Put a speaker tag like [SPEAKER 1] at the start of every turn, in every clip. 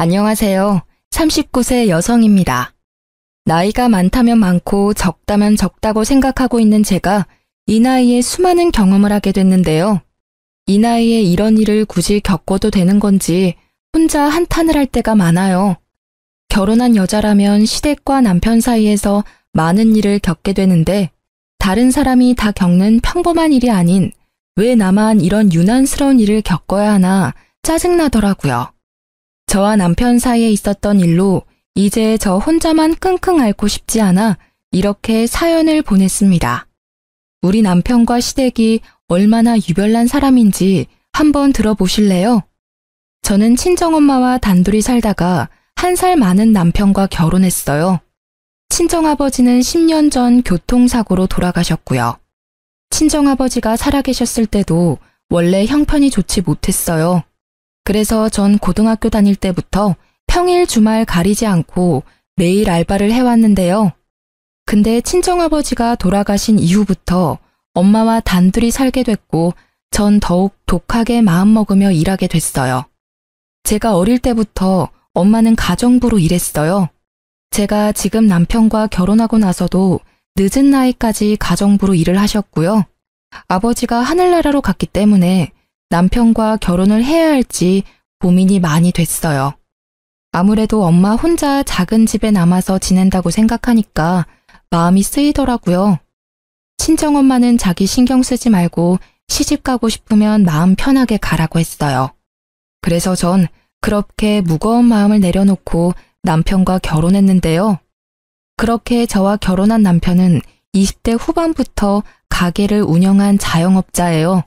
[SPEAKER 1] 안녕하세요. 39세 여성입니다. 나이가 많다면 많고 적다면 적다고 생각하고 있는 제가 이 나이에 수많은 경험을 하게 됐는데요. 이 나이에 이런 일을 굳이 겪어도 되는 건지 혼자 한탄을 할 때가 많아요. 결혼한 여자라면 시댁과 남편 사이에서 많은 일을 겪게 되는데 다른 사람이 다 겪는 평범한 일이 아닌 왜 나만 이런 유난스러운 일을 겪어야 하나 짜증나더라고요. 저와 남편 사이에 있었던 일로 이제 저 혼자만 끙끙 앓고 싶지 않아 이렇게 사연을 보냈습니다. 우리 남편과 시댁이 얼마나 유별난 사람인지 한번 들어보실래요? 저는 친정엄마와 단둘이 살다가 1살 많은 남편과 결혼했어요. 친정아버지는 10년 전 교통사고로 돌아가셨고요. 친정아버지가 살아계셨을 때도 원래 형편이 좋지 못했어요. 그래서 전 고등학교 다닐 때부터 평일 주말 가리지 않고 매일 알바를 해왔는데요. 근데 친정아버지가 돌아가신 이후부터 엄마와 단둘이 살게 됐고 전 더욱 독하게 마음먹으며 일하게 됐어요. 제가 어릴 때부터 엄마는 가정부로 일했어요. 제가 지금 남편과 결혼하고 나서도 늦은 나이까지 가정부로 일을 하셨고요. 아버지가 하늘나라로 갔기 때문에 남편과 결혼을 해야 할지 고민이 많이 됐어요. 아무래도 엄마 혼자 작은 집에 남아서 지낸다고 생각하니까 마음이 쓰이더라고요. 친정엄마는 자기 신경 쓰지 말고 시집 가고 싶으면 마음 편하게 가라고 했어요. 그래서 전 그렇게 무거운 마음을 내려놓고 남편과 결혼했는데요. 그렇게 저와 결혼한 남편은 20대 후반부터 가게를 운영한 자영업자예요.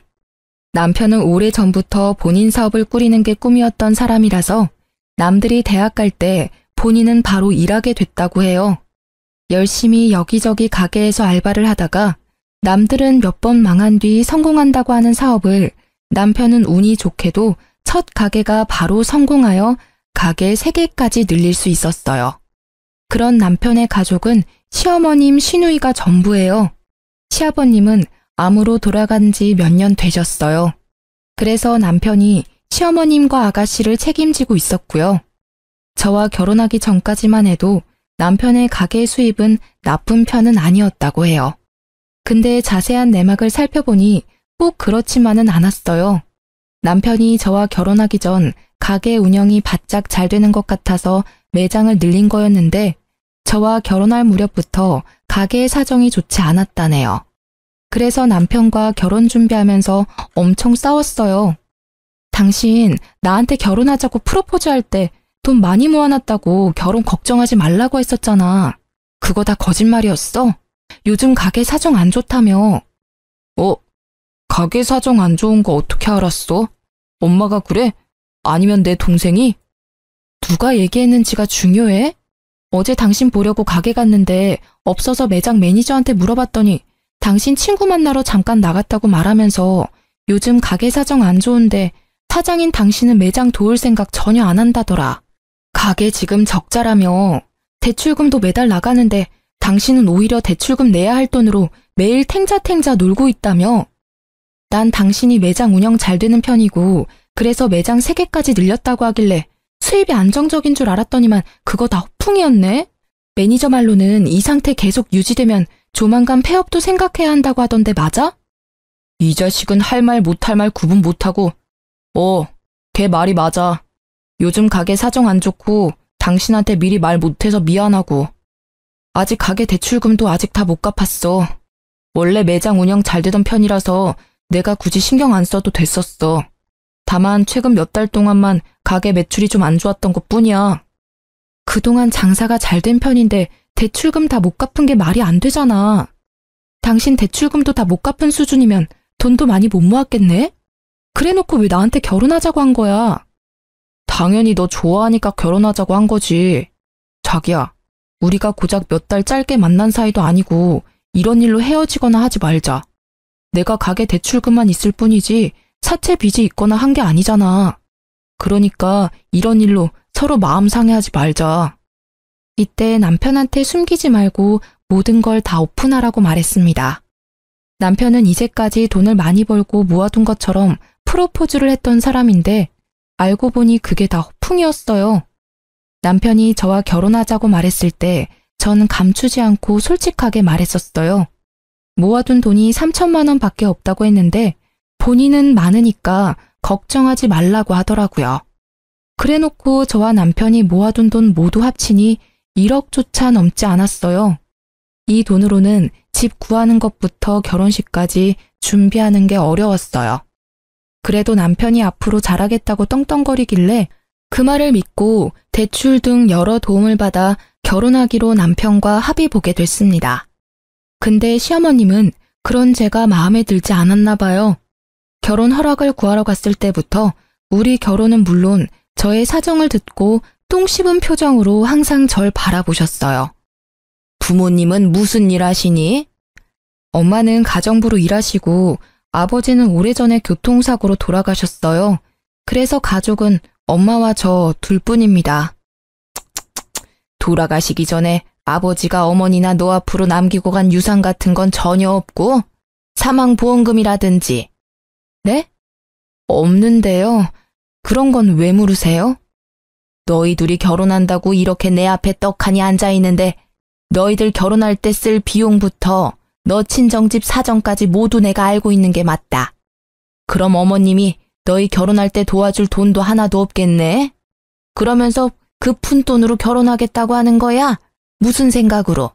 [SPEAKER 1] 남편은 오래전부터 본인 사업을 꾸리는 게 꿈이었던 사람이라서 남들이 대학 갈 때 본인은 바로 일하게 됐다고 해요. 열심히 여기저기 가게에서 알바를 하다가 남들은 몇 번 망한 뒤 성공한다고 하는 사업을 남편은 운이 좋게도 첫 가게가 바로 성공하여 가게 3개까지 늘릴 수 있었어요. 그런 남편의 가족은 시어머님, 시누이가 전부예요. 시아버님은 암으로 돌아간 지 몇 년 되셨어요. 그래서 남편이 시어머님과 아가씨를 책임지고 있었고요. 저와 결혼하기 전까지만 해도 남편의 가게 수입은 나쁜 편은 아니었다고 해요. 근데 자세한 내막을 살펴보니 꼭 그렇지만은 않았어요. 남편이 저와 결혼하기 전 가게 운영이 바짝 잘 되는 것 같아서 매장을 늘린 거였는데 저와 결혼할 무렵부터 가게의 사정이 좋지 않았다네요. 그래서 남편과 결혼 준비하면서 엄청 싸웠어요. 당신 나한테 결혼하자고 프로포즈할 때 돈 많이 모아놨다고 결혼 걱정하지 말라고 했었잖아. 그거 다 거짓말이었어? 요즘 가게 사정 안 좋다며. 가게 사정 안 좋은 거 어떻게 알았어? 엄마가 그래? 아니면 내 동생이? 누가 얘기했는지가 중요해? 어제 당신 보려고 가게 갔는데 없어서 매장 매니저한테 물어봤더니 당신 친구 만나러 잠깐 나갔다고 말하면서 요즘 가게 사정 안 좋은데 사장인 당신은 매장 도울 생각 전혀 안 한다더라. 가게 지금 적자라며. 대출금도 매달 나가는데 당신은 오히려 대출금 내야 할 돈으로 매일 탱자탱자 놀고 있다며. 난 당신이 매장 운영 잘 되는 편이고 그래서 매장 3개까지 늘렸다고 하길래 수입이 안정적인 줄 알았더니만 그거 다 허풍이었네. 매니저 말로는 이 상태 계속 유지되면 조만간 폐업도 생각해야 한다고 하던데 맞아? 이 자식은 할 말 못할 말 구분 못하고. 걔 말이 맞아. 요즘 가게 사정 안 좋고 당신한테 미리 말 못해서 미안하고. 아직 가게 대출금도 아직 다 못 갚았어. 원래 매장 운영 잘 되던 편이라서 내가 굳이 신경 안 써도 됐었어. 다만 최근 몇 달 동안만 가게 매출이 좀 안 좋았던 것뿐이야. 그동안 장사가 잘 된 편인데 대출금 다 못 갚은 게 말이 안 되잖아. 당신 대출금도 다 못 갚은 수준이면 돈도 많이 못 모았겠네? 그래놓고 왜 나한테 결혼하자고 한 거야? 당연히 너 좋아하니까 결혼하자고 한 거지. 자기야, 우리가 고작 몇 달 짧게 만난 사이도 아니고 이런 일로 헤어지거나 하지 말자. 내가 가게 대출금만 있을 뿐이지 사채 빚이 있거나 한 게 아니잖아. 그러니까 이런 일로 서로 마음 상해하지 말자. 이때 남편한테 숨기지 말고 모든 걸 다 오픈하라고 말했습니다. 남편은 이제까지 돈을 많이 벌고 모아둔 것처럼 프로포즈를 했던 사람인데 알고 보니 그게 다 허풍이었어요. 남편이 저와 결혼하자고 말했을 때 전 감추지 않고 솔직하게 말했었어요. 모아둔 돈이 3천만 원 밖에 없다고 했는데 본인은 많으니까 걱정하지 말라고 하더라고요. 그래놓고 저와 남편이 모아둔 돈 모두 합치니 1억조차 넘지 않았어요. 이 돈으로는 집 구하는 것부터 결혼식까지 준비하는 게 어려웠어요. 그래도 남편이 앞으로 잘하겠다고 떵떵거리길래 그 말을 믿고 대출 등 여러 도움을 받아 결혼하기로 남편과 합의 보게 됐습니다. 근데 시어머님은 그런 제가 마음에 들지 않았나 봐요. 결혼 허락을 구하러 갔을 때부터 우리 결혼은 물론 저의 사정을 듣고 똥 씹은 표정으로 항상 절 바라보셨어요. 부모님은 무슨 일 하시니? 엄마는 가정부로 일하시고 아버지는 오래전에 교통사고로 돌아가셨어요. 그래서 가족은 엄마와 저 둘뿐입니다. 돌아가시기 전에 아버지가 어머니나 너 앞으로 남기고 간 유산 같은 건 전혀 없고 사망보험금이라든지. 네? 없는데요. 그런 건 왜 물으세요? 너희 둘이 결혼한다고 이렇게 내 앞에 떡하니 앉아있는데 너희들 결혼할 때 쓸 비용부터 너 친정집 사정까지 모두 내가 알고 있는 게 맞다. 그럼 어머님이 너희 결혼할 때 도와줄 돈도 하나도 없겠네? 그러면서 그 푼돈으로 결혼하겠다고 하는 거야? 무슨 생각으로?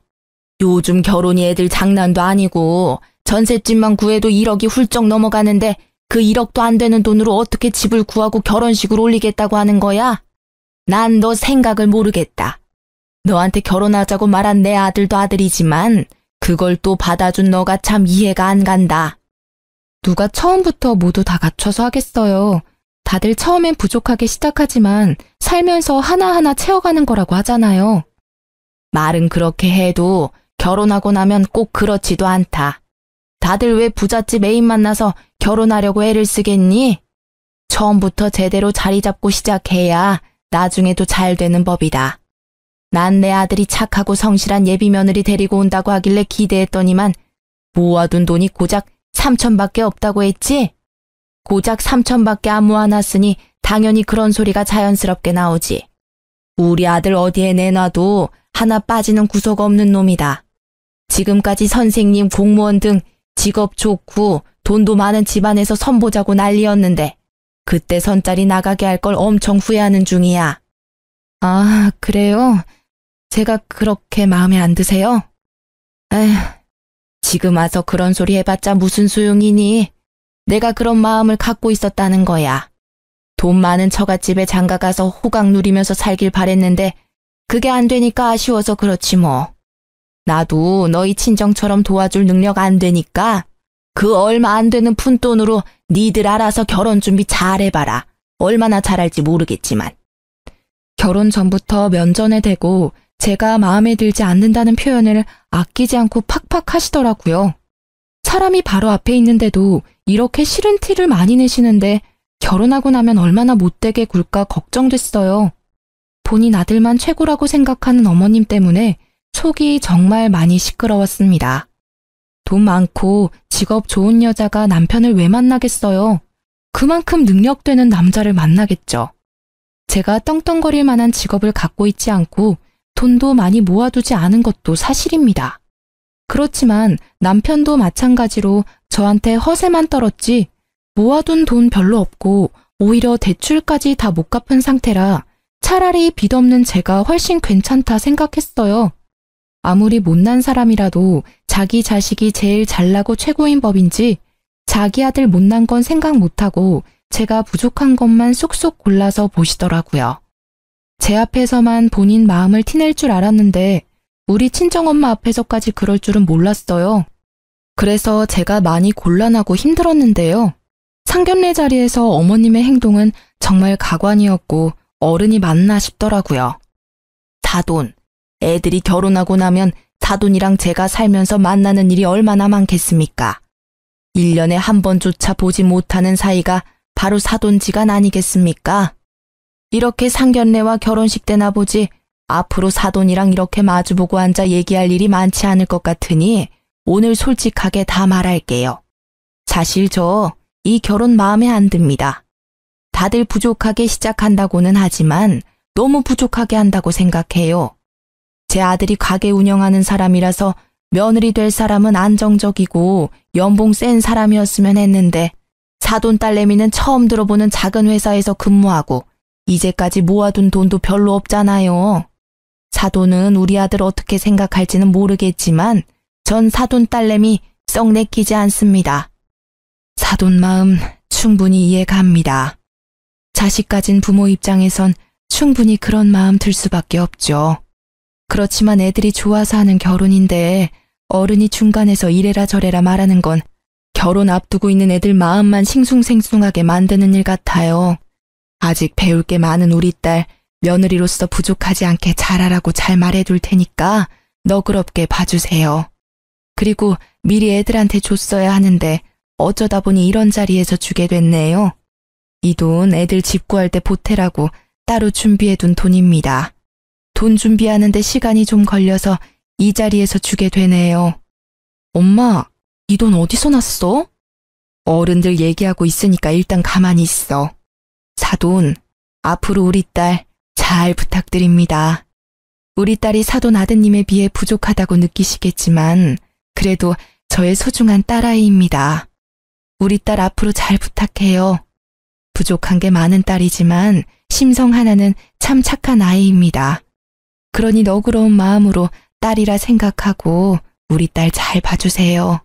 [SPEAKER 1] 요즘 결혼이 애들 장난도 아니고 전셋집만 구해도 1억이 훌쩍 넘어가는데 그 1억도 안 되는 돈으로 어떻게 집을 구하고 결혼식을 올리겠다고 하는 거야? 난 너 생각을 모르겠다. 너한테 결혼하자고 말한 내 아들도 아들이지만 그걸 또 받아준 너가 참 이해가 안 간다. 누가 처음부터 모두 다 갖춰서 하겠어요. 다들 처음엔 부족하게 시작하지만 살면서 하나하나 채워가는 거라고 하잖아요. 말은 그렇게 해도 결혼하고 나면 꼭 그렇지도 않다. 다들 왜 부잣집 애인 만나서 결혼하려고 애를 쓰겠니? 처음부터 제대로 자리 잡고 시작해야 나중에도 잘 되는 법이다. 난 내 아들이 착하고 성실한 예비 며느리 데리고 온다고 하길래 기대했더니만 모아둔 돈이 고작 3천밖에 없다고 했지? 고작 3천밖에 안 모아놨으니 당연히 그런 소리가 자연스럽게 나오지. 우리 아들 어디에 내놔도 하나 빠지는 구석 없는 놈이다. 지금까지 선생님, 공무원 등 직업 좋고 돈도 많은 집안에서 선보자고 난리였는데 그때 선짜리 나가게 할 걸 엄청 후회하는 중이야. 아, 그래요? 제가 그렇게 마음에 안 드세요? 에휴, 지금 와서 그런 소리 해봤자 무슨 소용이니? 내가 그런 마음을 갖고 있었다는 거야. 돈 많은 처갓집에 장가가서 호강 누리면서 살길 바랬는데 그게 안 되니까 아쉬워서 그렇지 뭐. 나도 너희 친정처럼 도와줄 능력 안 되니까 그 얼마 안 되는 푼돈으로 니들 알아서 결혼 준비 잘 해봐라. 얼마나 잘할지 모르겠지만. 결혼 전부터 면전에 대고 제가 마음에 들지 않는다는 표현을 아끼지 않고 팍팍 하시더라고요. 사람이 바로 앞에 있는데도 이렇게 싫은 티를 많이 내시는데 결혼하고 나면 얼마나 못되게 굴까 걱정됐어요. 본인 아들만 최고라고 생각하는 어머님 때문에 속이 정말 많이 시끄러웠습니다. 돈 많고 직업 좋은 여자가 남편을 왜 만나겠어요? 그만큼 능력되는 남자를 만나겠죠. 제가 떵떵거릴 만한 직업을 갖고 있지 않고 돈도 많이 모아두지 않은 것도 사실입니다. 그렇지만 남편도 마찬가지로 저한테 허세만 떨었지 모아둔 돈 별로 없고 오히려 대출까지 다 못 갚은 상태라 차라리 빚 없는 제가 훨씬 괜찮다 생각했어요. 아무리 못난 사람이라도 자기 자식이 제일 잘나고 최고인 법인지 자기 아들 못난 건 생각 못하고 제가 부족한 것만 쏙쏙 골라서 보시더라고요. 제 앞에서만 본인 마음을 티낼 줄 알았는데 우리 친정엄마 앞에서까지 그럴 줄은 몰랐어요. 그래서 제가 많이 곤란하고 힘들었는데요. 상견례 자리에서 어머님의 행동은 정말 가관이었고 어른이 맞나 싶더라고요. 사돈, 애들이 결혼하고 나면 사돈이랑 제가 살면서 만나는 일이 얼마나 많겠습니까? 1년에 한 번조차 보지 못하는 사이가 바로 사돈지간 아니겠습니까? 이렇게 상견례와 결혼식 때나 보지 앞으로 사돈이랑 이렇게 마주보고 앉아 얘기할 일이 많지 않을 것 같으니 오늘 솔직하게 다 말할게요. 사실 저 이 결혼 마음에 안 듭니다. 다들 부족하게 시작한다고는 하지만 너무 부족하게 한다고 생각해요. 제 아들이 가게 운영하는 사람이라서 며느리 될 사람은 안정적이고 연봉 센 사람이었으면 했는데 사돈 딸내미는 처음 들어보는 작은 회사에서 근무하고 이제까지 모아둔 돈도 별로 없잖아요. 사돈은 우리 아들 어떻게 생각할지는 모르겠지만 전 사돈 딸내미 썩 내키지 않습니다. 사돈 마음 충분히 이해갑니다. 자식 가진 부모 입장에선 충분히 그런 마음 들 수밖에 없죠. 그렇지만 애들이 좋아서 하는 결혼인데 어른이 중간에서 이래라 저래라 말하는 건 결혼 앞두고 있는 애들 마음만 싱숭생숭하게 만드는 일 같아요. 아직 배울 게 많은 우리 딸 며느리로서 부족하지 않게 잘하라고 잘 말해둘 테니까 너그럽게 봐주세요. 그리고 미리 애들한테 줬어야 하는데 어쩌다 보니 이런 자리에서 주게 됐네요. 이 돈 애들 집 구할 때 보태라고 따로 준비해둔 돈입니다. 돈 준비하는데 시간이 좀 걸려서 이 자리에서 주게 되네요. 엄마, 이 돈 어디서 났어? 어른들 얘기하고 있으니까 일단 가만히 있어. 사돈, 앞으로 우리 딸 잘 부탁드립니다. 우리 딸이 사돈 아드님에 비해 부족하다고 느끼시겠지만 그래도 저의 소중한 딸아이입니다. 우리 딸 앞으로 잘 부탁해요. 부족한 게 많은 딸이지만 심성 하나는 참 착한 아이입니다. 그러니 너그러운 마음으로 딸이라 생각하고 우리 딸 잘 봐주세요.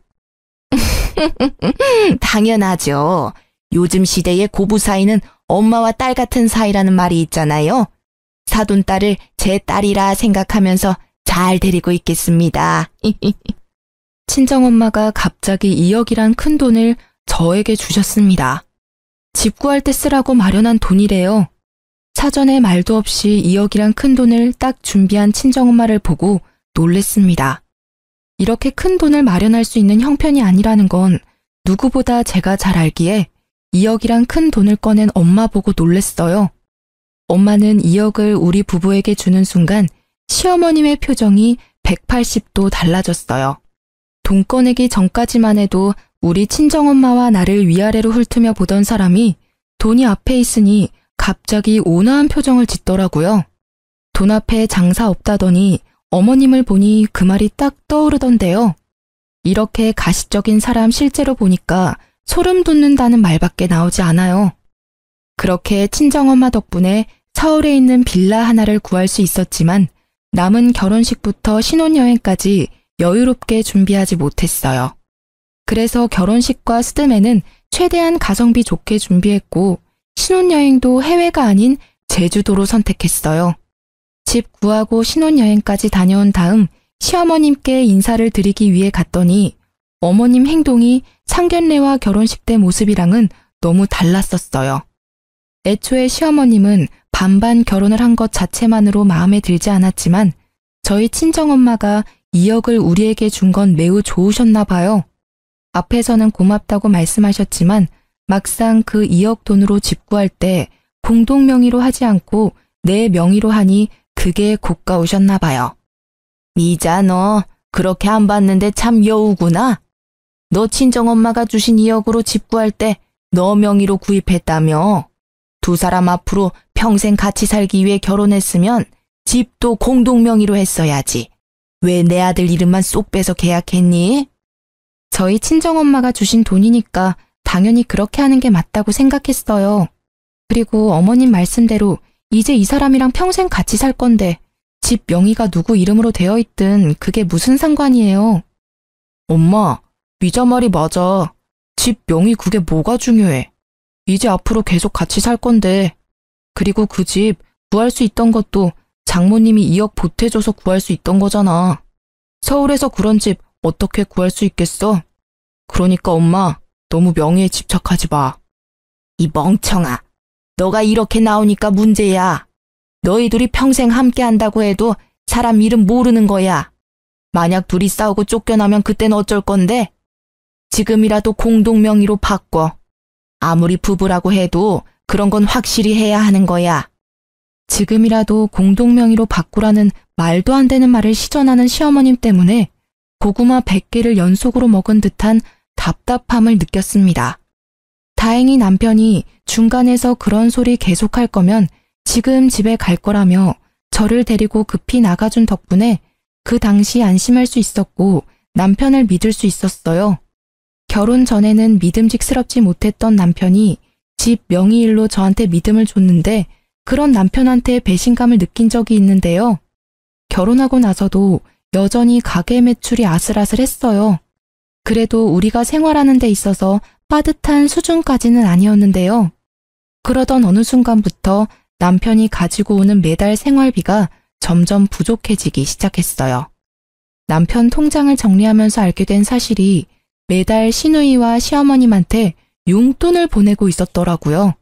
[SPEAKER 1] 당연하죠. 요즘 시대의 고부 사이는 엄마와 딸 같은 사이라는 말이 있잖아요. 사돈 딸을 제 딸이라 생각하면서 잘 데리고 있겠습니다. 친정엄마가 갑자기 2억이란 큰 돈을 저에게 주셨습니다. 집 구할 때 쓰라고 마련한 돈이래요. 사전에 말도 없이 2억이란 큰 돈을 딱 준비한 친정엄마를 보고 놀랬습니다. 이렇게 큰 돈을 마련할 수 있는 형편이 아니라는 건 누구보다 제가 잘 알기에 2억이란 큰 돈을 꺼낸 엄마 보고 놀랬어요. 엄마는 2억을 우리 부부에게 주는 순간 시어머님의 표정이 180도 달라졌어요. 돈 꺼내기 전까지만 해도 우리 친정엄마와 나를 위아래로 훑으며 보던 사람이 돈이 앞에 있으니 갑자기 온화한 표정을 짓더라고요. 돈 앞에 장사 없다더니 어머님을 보니 그 말이 딱 떠오르던데요. 이렇게 가식적인 사람 실제로 보니까 소름 돋는다는 말밖에 나오지 않아요. 그렇게 친정엄마 덕분에 서울에 있는 빌라 하나를 구할 수 있었지만 남은 결혼식부터 신혼여행까지 여유롭게 준비하지 못했어요. 그래서 결혼식과 스드메는 최대한 가성비 좋게 준비했고 신혼여행도 해외가 아닌 제주도로 선택했어요. 집 구하고 신혼여행까지 다녀온 다음 시어머님께 인사를 드리기 위해 갔더니 어머님 행동이 상견례와 결혼식 때 모습이랑은 너무 달랐었어요. 애초에 시어머님은 반반 결혼을 한 것 자체만으로 마음에 들지 않았지만 저희 친정엄마가 2억을 우리에게 준 건 매우 좋으셨나 봐요. 앞에서는 고맙다고 말씀하셨지만 막상 그 2억 돈으로 집 구할 때 공동 명의로 하지 않고 내 명의로 하니 그게 고가우셨나 봐요. 미자 너 그렇게 안 봤는데 참 여우구나. 너 친정엄마가 주신 2억으로 집 구할 때 너 명의로 구입했다며. 두 사람 앞으로 평생 같이 살기 위해 결혼했으면 집도 공동 명의로 했어야지. 왜 내 아들 이름만 쏙 빼서 계약했니? 저희 친정엄마가 주신 돈이니까 당연히 그렇게 하는 게 맞다고 생각했어요. 그리고 어머님 말씀대로 이제 이 사람이랑 평생 같이 살 건데 집 명의가 누구 이름으로 되어 있든 그게 무슨 상관이에요. 엄마, 미자 말이 맞아. 집 명의 그게 뭐가 중요해. 이제 앞으로 계속 같이 살 건데. 그리고 그 집 구할 수 있던 것도 장모님이 2억 보태줘서 구할 수 있던 거잖아. 서울에서 그런 집 어떻게 구할 수 있겠어? 그러니까 엄마, 너무 명의에 집착하지 마. 이 멍청아. 너가 이렇게 나오니까 문제야. 너희 둘이 평생 함께 한다고 해도 사람 이름 모르는 거야. 만약 둘이 싸우고 쫓겨나면 그땐 어쩔 건데? 지금이라도 공동 명의로 바꿔. 아무리 부부라고 해도 그런 건 확실히 해야 하는 거야. 지금이라도 공동 명의로 바꾸라는 말도 안 되는 말을 시전하는 시어머님 때문에 고구마 100개를 연속으로 먹은 듯한 답답함을 느꼈습니다. 다행히 남편이 중간에서 그런 소리 계속할 거면 지금 집에 갈 거라며 저를 데리고 급히 나가준 덕분에 그 당시 안심할 수 있었고 남편을 믿을 수 있었어요. 결혼 전에는 믿음직스럽지 못했던 남편이 집 명의일로 저한테 믿음을 줬는데 그런 남편한테 배신감을 느낀 적이 있는데요. 결혼하고 나서도 여전히 가게 매출이 아슬아슬했어요. 그래도 우리가 생활하는 데 있어서 빠듯한 수준까지는 아니었는데요. 그러던 어느 순간부터 남편이 가지고 오는 매달 생활비가 점점 부족해지기 시작했어요. 남편 통장을 정리하면서 알게 된 사실이 매달 시누이와 시어머님한테 용돈을 보내고 있었더라고요.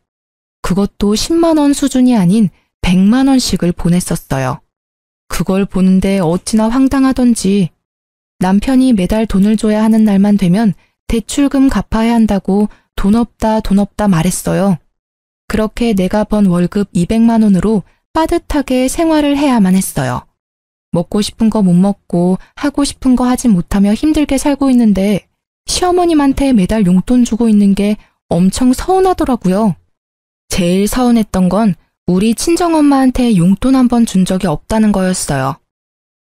[SPEAKER 1] 그것도 10만 원 수준이 아닌 100만 원씩을 보냈었어요. 그걸 보는데 어찌나 황당하던지 남편이 매달 돈을 줘야 하는 날만 되면 대출금 갚아야 한다고 돈 없다 말했어요. 그렇게 내가 번 월급 200만 원으로 빠듯하게 생활을 해야만 했어요. 먹고 싶은 거 못 먹고 하고 싶은 거 하지 못하며 힘들게 살고 있는데 시어머님한테 매달 용돈 주고 있는 게 엄청 서운하더라고요. 제일 서운했던 건 우리 친정엄마한테 용돈 한 번 준 적이 없다는 거였어요.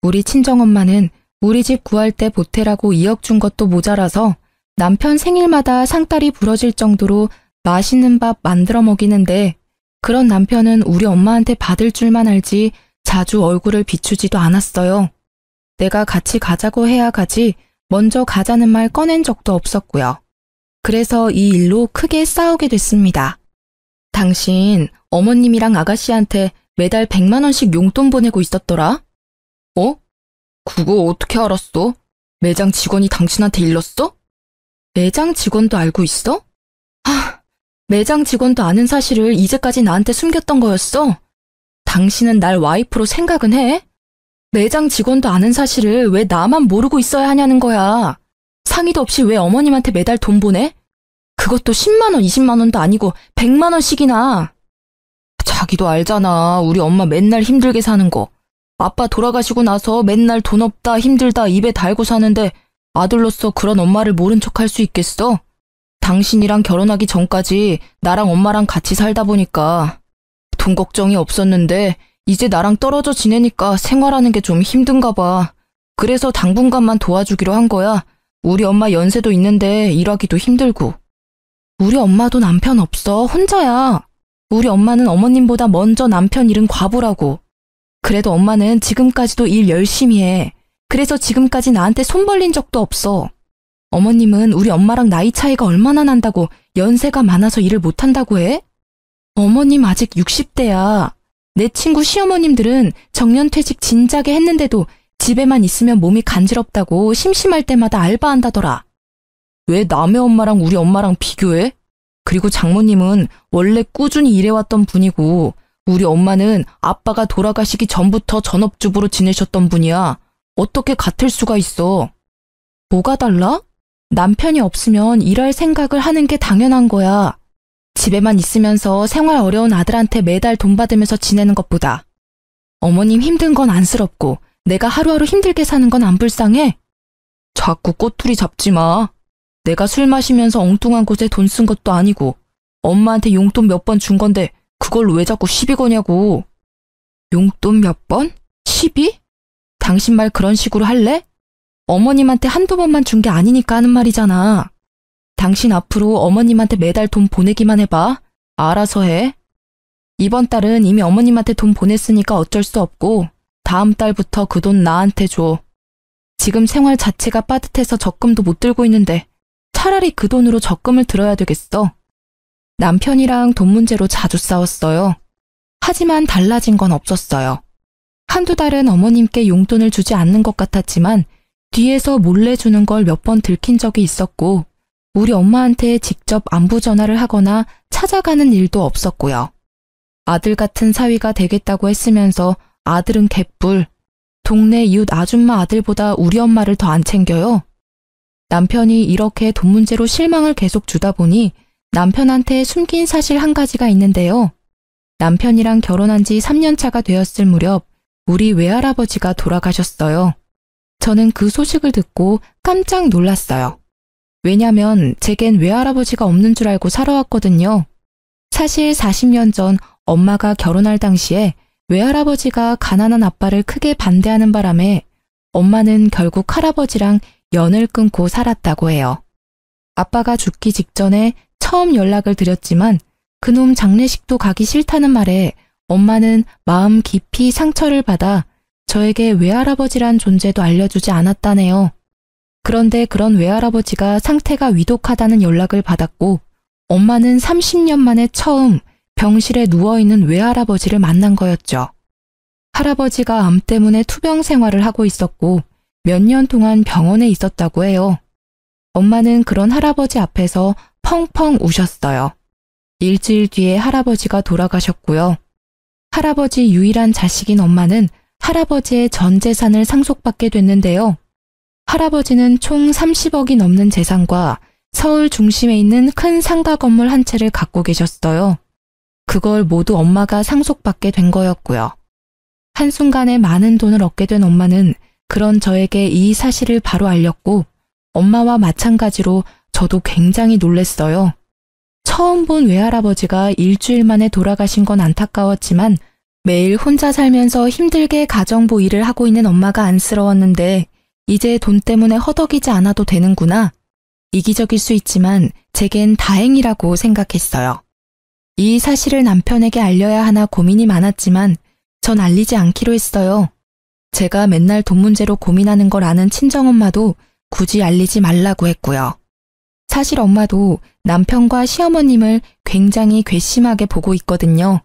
[SPEAKER 1] 우리 친정엄마는 우리 집 구할 때 보태라고 2억 준 것도 모자라서 남편 생일마다 상다리 부러질 정도로 맛있는 밥 만들어 먹이는데 그런 남편은 우리 엄마한테 받을 줄만 알지 자주 얼굴을 비추지도 않았어요. 내가 같이 가자고 해야 가지 먼저 가자는 말 꺼낸 적도 없었고요. 그래서 이 일로 크게 싸우게 됐습니다. 당신 어머님이랑 아가씨한테 매달 100만 원씩 용돈 보내고 있었더라? 어? 그거 어떻게 알았어? 매장 직원이 당신한테 일렀어? 매장 직원도 알고 있어? 매장 직원도 아는 사실을 이제까지 나한테 숨겼던 거였어? 당신은 날 와이프로 생각은 해? 매장 직원도 아는 사실을 왜 나만 모르고 있어야 하냐는 거야. 상의도 없이 왜 어머님한테 매달 돈 보내? 그것도 10만 원, 20만 원도 아니고 100만 원씩이나. 자기도 알잖아. 우리 엄마 맨날 힘들게 사는 거. 아빠 돌아가시고 나서 맨날 돈 없다, 힘들다 입에 달고 사는데 아들로서 그런 엄마를 모른 척할 수 있겠어? 당신이랑 결혼하기 전까지 나랑 엄마랑 같이 살다 보니까 돈 걱정이 없었는데 이제 나랑 떨어져 지내니까 생활하는 게 좀 힘든가 봐. 그래서 당분간만 도와주기로 한 거야. 우리 엄마 연세도 있는데 일하기도 힘들고. 우리 엄마도 남편 없어. 혼자야. 우리 엄마는 어머님보다 먼저 남편 잃은 과부라고. 그래도 엄마는 지금까지도 일 열심히 해. 그래서 지금까지 나한테 손 벌린 적도 없어. 어머님은 우리 엄마랑 나이 차이가 얼마나 난다고 연세가 많아서 일을 못한다고 해? 어머님 아직 60대야. 내 친구 시어머님들은 정년퇴직 진작에 했는데도 집에만 있으면 몸이 간지럽다고 심심할 때마다 알바한다더라. 왜 남의 엄마랑 우리 엄마랑 비교해? 그리고 장모님은 원래 꾸준히 일해왔던 분이고 우리 엄마는 아빠가 돌아가시기 전부터 전업주부로 지내셨던 분이야. 어떻게 같을 수가 있어? 뭐가 달라? 남편이 없으면 일할 생각을 하는 게 당연한 거야. 집에만 있으면서 생활 어려운 아들한테 매달 돈 받으면서 지내는 것보다. 어머님 힘든 건 안쓰럽고 내가 하루하루 힘들게 사는 건 안 불쌍해? 자꾸 꼬투리 잡지 마. 내가 술 마시면서 엉뚱한 곳에 돈 쓴 것도 아니고 엄마한테 용돈 몇 번 준 건데 그걸 왜 자꾸 시비 거냐고. 용돈 몇 번? 시비? 당신 말 그런 식으로 할래? 어머님한테 한두 번만 준 게 아니니까 하는 말이잖아. 당신 앞으로 어머님한테 매달 돈 보내기만 해봐. 알아서 해. 이번 달은 이미 어머님한테 돈 보냈으니까 어쩔 수 없고 다음 달부터 그 돈 나한테 줘. 지금 생활 자체가 빠듯해서 적금도 못 들고 있는데 차라리 그 돈으로 적금을 들어야 되겠어. 남편이랑 돈 문제로 자주 싸웠어요. 하지만 달라진 건 없었어요. 한두 달은 어머님께 용돈을 주지 않는 것 같았지만 뒤에서 몰래 주는 걸 몇 번 들킨 적이 있었고 우리 엄마한테 직접 안부 전화를 하거나 찾아가는 일도 없었고요. 아들 같은 사위가 되겠다고 했으면서 아들은 개뿔. 동네 이웃 아줌마 아들보다 우리 엄마를 더 안 챙겨요. 남편이 이렇게 돈 문제로 실망을 계속 주다 보니 남편한테 숨긴 사실 한 가지가 있는데요. 남편이랑 결혼한 지 3년 차가 되었을 무렵 우리 외할아버지가 돌아가셨어요. 저는 그 소식을 듣고 깜짝 놀랐어요. 왜냐면 제겐 외할아버지가 없는 줄 알고 살아왔거든요. 사실 40년 전 엄마가 결혼할 당시에 외할아버지가 가난한 아빠를 크게 반대하는 바람에 엄마는 결국 할아버지랑 연을 끊고 살았다고 해요. 아빠가 죽기 직전에 처음 연락을 드렸지만 그놈 장례식도 가기 싫다는 말에 엄마는 마음 깊이 상처를 받아 저에게 외할아버지란 존재도 알려주지 않았다네요. 그런데 그런 외할아버지가 상태가 위독하다는 연락을 받았고 엄마는 30년 만에 처음 병실에 누워있는 외할아버지를 만난 거였죠. 할아버지가 암 때문에 투병 생활을 하고 있었고 몇 년 동안 병원에 있었다고 해요. 엄마는 그런 할아버지 앞에서 펑펑 우셨어요. 일주일 뒤에 할아버지가 돌아가셨고요. 할아버지 유일한 자식인 엄마는 할아버지의 전 재산을 상속받게 됐는데요. 할아버지는 총 30억이 넘는 재산과 서울 중심에 있는 큰 상가 건물 한 채를 갖고 계셨어요. 그걸 모두 엄마가 상속받게 된 거였고요. 한순간에 많은 돈을 얻게 된 엄마는 그런 저에게 이 사실을 바로 알렸고 엄마와 마찬가지로 저도 굉장히 놀랬어요. 처음 본 외할아버지가 일주일 만에 돌아가신 건 안타까웠지만 매일 혼자 살면서 힘들게 가정부 일을 하고 있는 엄마가 안쓰러웠는데 이제 돈 때문에 허덕이지 않아도 되는구나. 이기적일 수 있지만 제겐 다행이라고 생각했어요. 이 사실을 남편에게 알려야 하나 고민이 많았지만 전 알리지 않기로 했어요. 제가 맨날 돈 문제로 고민하는 걸 아는 친정엄마도 굳이 알리지 말라고 했고요. 사실 엄마도 남편과 시어머님을 굉장히 괘씸하게 보고 있거든요.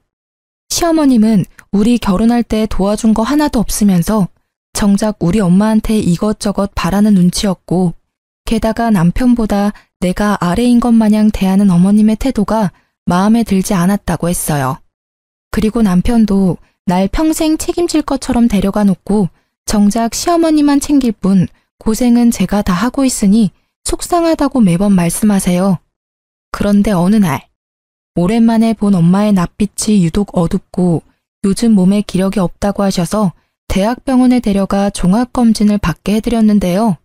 [SPEAKER 1] 시어머님은 우리 결혼할 때 도와준 거 하나도 없으면서 정작 우리 엄마한테 이것저것 바라는 눈치였고 게다가 남편보다 내가 아래인 것 마냥 대하는 어머님의 태도가 마음에 들지 않았다고 했어요. 그리고 남편도 날 평생 책임질 것처럼 데려가 놓고 정작 시어머니만 챙길 뿐 고생은 제가 다 하고 있으니 속상하다고 매번 말씀하세요. 그런데 어느 날 오랜만에 본 엄마의 낯빛이 유독 어둡고 요즘 몸에 기력이 없다고 하셔서 대학병원에 데려가 종합검진을 받게 해드렸는데요.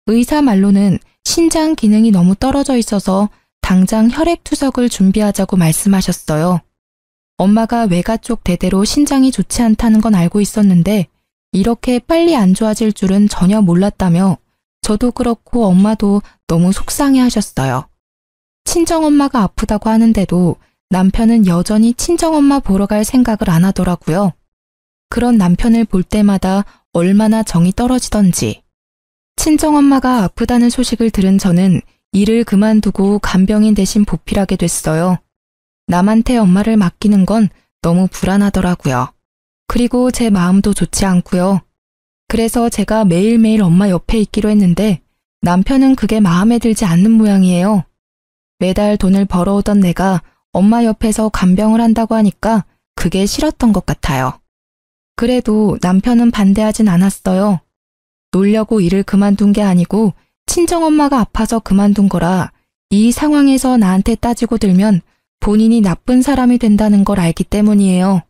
[SPEAKER 1] 의사 말로는 신장 기능이 너무 떨어져 있어서 당장 혈액투석을 준비하자고 말씀하셨어요. 엄마가 외가 쪽 대대로 신장이 좋지 않다는 건 알고 있었는데 이렇게 빨리 안 좋아질 줄은 전혀 몰랐다며 저도 그렇고 엄마도 너무 속상해 하셨어요. 친정엄마가 아프다고 하는데도 남편은 여전히 친정엄마 보러 갈 생각을 안 하더라고요. 그런 남편을 볼 때마다 얼마나 정이 떨어지던지. 친정엄마가 아프다는 소식을 들은 저는 일을 그만두고 간병인 대신 보필하게 됐어요. 남한테 엄마를 맡기는 건 너무 불안하더라고요. 그리고 제 마음도 좋지 않고요. 그래서 제가 매일매일 엄마 옆에 있기로 했는데 남편은 그게 마음에 들지 않는 모양이에요. 매달 돈을 벌어오던 내가 엄마 옆에서 간병을 한다고 하니까 그게 싫었던 것 같아요. 그래도 남편은 반대하진 않았어요. 놀려고 일을 그만둔 게 아니고 친정엄마가 아파서 그만둔 거라 이 상황에서 나한테 따지고 들면 본인이 나쁜 사람이 된다는 걸 알기 때문이에요.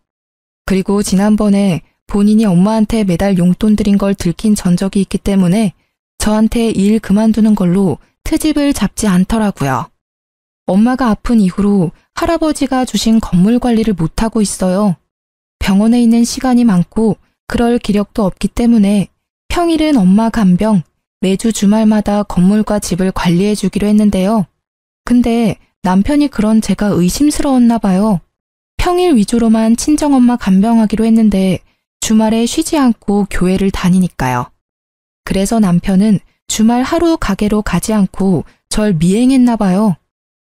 [SPEAKER 1] 그리고 지난번에 본인이 엄마한테 매달 용돈 드린 걸 들킨 전적이 있기 때문에 저한테 일 그만두는 걸로 트집을 잡지 않더라고요. 엄마가 아픈 이후로 할아버지가 주신 건물 관리를 못하고 있어요. 병원에 있는 시간이 많고 그럴 기력도 없기 때문에 평일은 엄마 간병, 매주 주말마다 건물과 집을 관리해 주기로 했는데요. 근데 남편이 그런 제가 의심스러웠나 봐요. 평일 위주로만 친정엄마 간병하기로 했는데 주말에 쉬지 않고 교회를 다니니까요. 그래서 남편은 주말 하루 가게로 가지 않고 절 미행했나 봐요.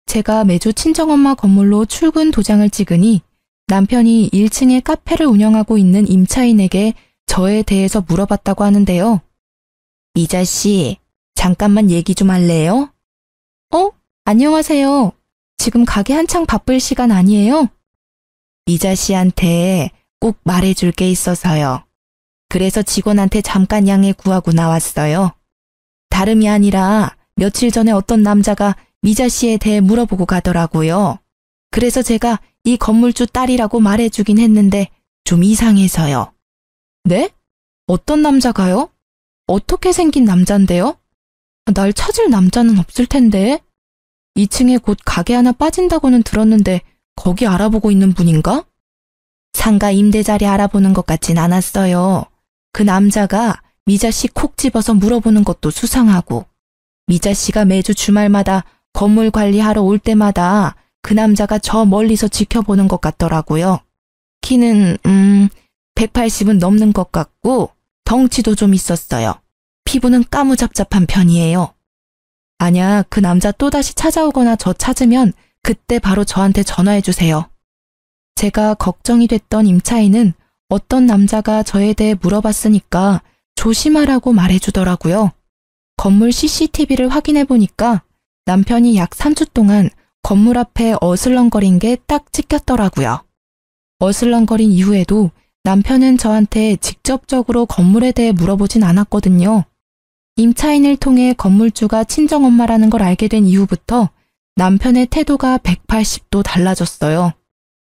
[SPEAKER 1] 제가 매주 친정엄마 건물로 출근 도장을 찍으니 남편이 1층에 카페를 운영하고 있는 임차인에게 저에 대해서 물어봤다고 하는데요. 이자 씨, 잠깐만 얘기 좀 할래요? 안녕하세요. 지금 가게 한창 바쁠 시간 아니에요? 이자 씨한테 꼭 말해줄 게 있어서요. 그래서 직원한테 잠깐 양해 구하고 나왔어요. 다름이 아니라 며칠 전에 어떤 남자가 미자 씨에 대해 물어보고 가더라고요. 그래서 제가 이 건물주 딸이라고 말해주긴 했는데 좀 이상해서요. 네? 어떤 남자가요? 어떻게 생긴 남잔데요? 날 찾을 남자는 없을 텐데. 2층에 곧 가게 하나 빠진다고는 들었는데 거기 알아보고 있는 분인가? 상가 임대 자리 알아보는 것 같진 않았어요. 그 남자가 미자 씨 콕 집어서 물어보는 것도 수상하고, 미자 씨가 매주 주말마다 건물 관리하러 올 때마다 그 남자가 저 멀리서 지켜보는 것 같더라고요. 키는 180은 넘는 것 같고 덩치도 좀 있었어요. 피부는 까무잡잡한 편이에요. 만약 그 남자 또다시 찾아오거나 저 찾으면 그때 바로 저한테 전화해주세요. 제가 걱정이 됐던 임차인은 어떤 남자가 저에 대해 물어봤으니까 조심하라고 말해주더라고요. 건물 CCTV를 확인해보니까 남편이 약 3주 동안 건물 앞에 어슬렁거린 게 딱 찍혔더라고요. 어슬렁거린 이후에도 남편은 저한테 직접적으로 건물에 대해 물어보진 않았거든요. 임차인을 통해 건물주가 친정엄마라는 걸 알게 된 이후부터 남편의 태도가 180도 달라졌어요.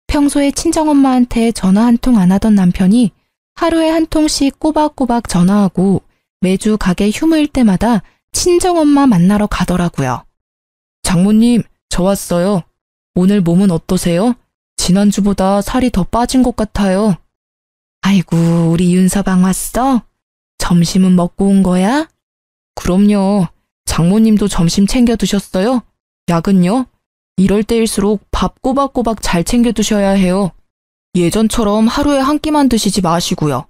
[SPEAKER 1] 평소에 친정엄마한테 전화 한 통 안 하던 남편이 하루에 한 통씩 꼬박꼬박 전화하고 매주 가게 휴무일 때마다 친정엄마 만나러 가더라고요. 장모님, 저 왔어요. 오늘 몸은 어떠세요? 지난주보다 살이 더 빠진 것 같아요. 아이고, 우리 윤서방 왔어? 점심은 먹고 온 거야? 그럼요. 장모님도 점심 챙겨 드셨어요? 약은요? 이럴 때일수록 밥 꼬박꼬박 잘 챙겨 드셔야 해요. 예전처럼 하루에 한 끼만 드시지 마시고요.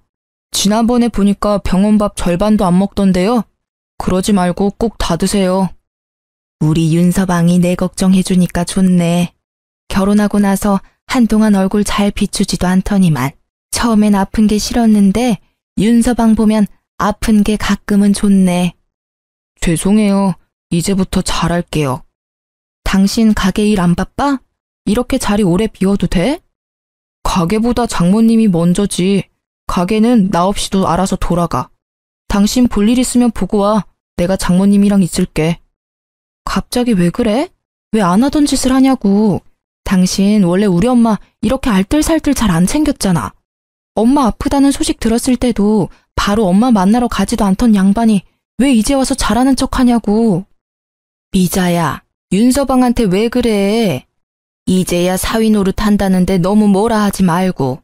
[SPEAKER 1] 지난번에 보니까 병원밥 절반도 안 먹던데요. 그러지 말고 꼭 다 드세요. 우리 윤서방이 내 걱정해주니까 좋네. 결혼하고 나서 한동안 얼굴 잘 비추지도 않더니만 처음엔 아픈 게 싫었는데 윤서방 보면 아픈 게 가끔은 좋네. 죄송해요. 이제부터 잘할게요. 당신 가게 일 안 바빠? 이렇게 자리 오래 비워도 돼? 가게보다 장모님이 먼저지. 가게는 나 없이도 알아서 돌아가. 당신 볼 일 있으면 보고 와. 내가 장모님이랑 있을게. 갑자기 왜 그래? 왜 안 하던 짓을 하냐고. 당신 원래 우리 엄마 이렇게 알뜰살뜰 잘 안 챙겼잖아. 엄마 아프다는 소식 들었을 때도 바로 엄마 만나러 가지도 않던 양반이 왜 이제 와서 잘하는 척 하냐고. 미자야, 윤서방한테 왜 그래? 이제야 사위 노릇 한다는데 너무 뭐라 하지 말고.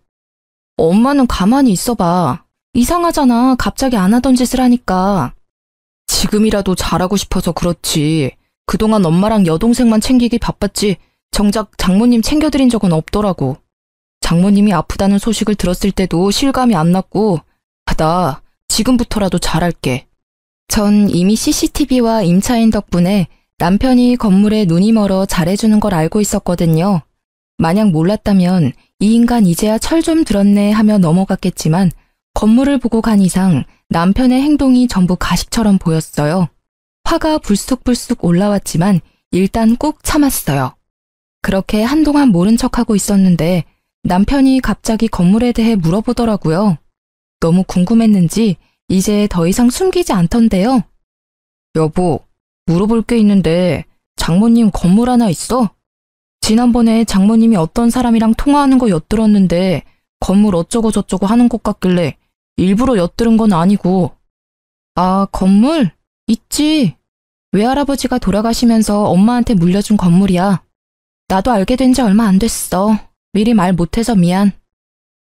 [SPEAKER 1] 엄마는 가만히 있어봐. 이상하잖아. 갑자기 안 하던 짓을 하니까. 지금이라도 잘하고 싶어서 그렇지. 그동안 엄마랑 여동생만 챙기기 바빴지 정작 장모님 챙겨드린 적은 없더라고. 장모님이 아프다는 소식을 들었을 때도 실감이 안 났고, 나 지금부터라도 잘할게. 전 이미 CCTV와 임차인 덕분에 남편이 건물에 눈이 멀어 잘해주는 걸 알고 있었거든요. 만약 몰랐다면 이 인간 이제야 철 좀 들었네 하며 넘어갔겠지만 건물을 보고 간 이상 남편의 행동이 전부 가식처럼 보였어요. 화가 불쑥불쑥 올라왔지만 일단 꾹 참았어요. 그렇게 한동안 모른 척하고 있었는데 남편이 갑자기 건물에 대해 물어보더라고요. 너무 궁금했는지 이제 더 이상 숨기지 않던데요. 여보, 물어볼 게 있는데 장모님 건물 하나 있어? 지난번에 장모님이 어떤 사람이랑 통화하는 거 엿들었는데 건물 어쩌고 저쩌고 하는 것 같길래 일부러 엿들은 건 아니고. 아, 건물? 있지. 외할아버지가 돌아가시면서 엄마한테 물려준 건물이야. 나도 알게 된 지 얼마 안 됐어. 미리 말 못해서 미안.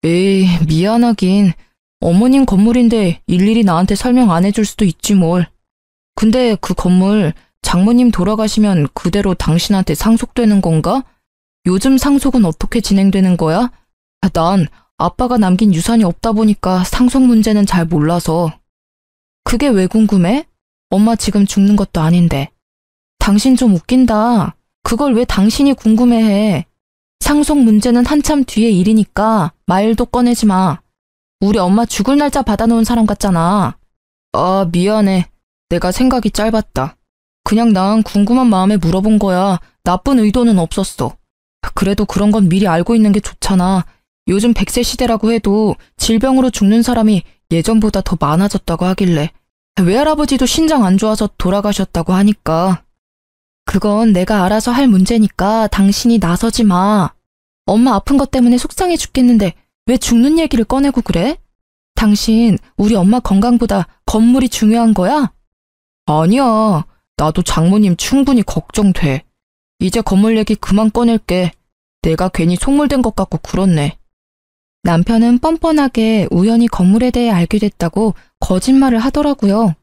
[SPEAKER 1] 에이, 미안하긴. 어머님 건물인데 일일이 나한테 설명 안 해줄 수도 있지 뭘. 근데 그 건물 장모님 돌아가시면 그대로 당신한테 상속되는 건가? 요즘 상속은 어떻게 진행되는 거야? 난 아빠가 남긴 유산이 없다 보니까 상속 문제는 잘 몰라서. 그게 왜 궁금해? 엄마 지금 죽는 것도 아닌데. 당신 좀 웃긴다. 그걸 왜 당신이 궁금해해. 상속 문제는 한참 뒤의 일이니까 말도 꺼내지 마. 우리 엄마 죽을 날짜 받아놓은 사람 같잖아. 아, 미안해. 내가 생각이 짧았다. 그냥 난 궁금한 마음에 물어본 거야. 나쁜 의도는 없었어. 그래도 그런 건 미리 알고 있는 게 좋잖아. 요즘 100세 시대라고 해도 질병으로 죽는 사람이 예전보다 더 많아졌다고 하길래. 외할아버지도 신장 안 좋아서 돌아가셨다고 하니까. 그건 내가 알아서 할 문제니까 당신이 나서지 마. 엄마 아픈 것 때문에 속상해 죽겠는데 왜 죽는 얘기를 꺼내고 그래? 당신 우리 엄마 건강보다 건물이 중요한 거야? 아니야. 나도 장모님 충분히 걱정돼. 이제 건물 얘기 그만 꺼낼게. 내가 괜히 속물된 것 같고 그렇네. 남편은 뻔뻔하게 우연히 건물에 대해 알게 됐다고 거짓말을 하더라고요.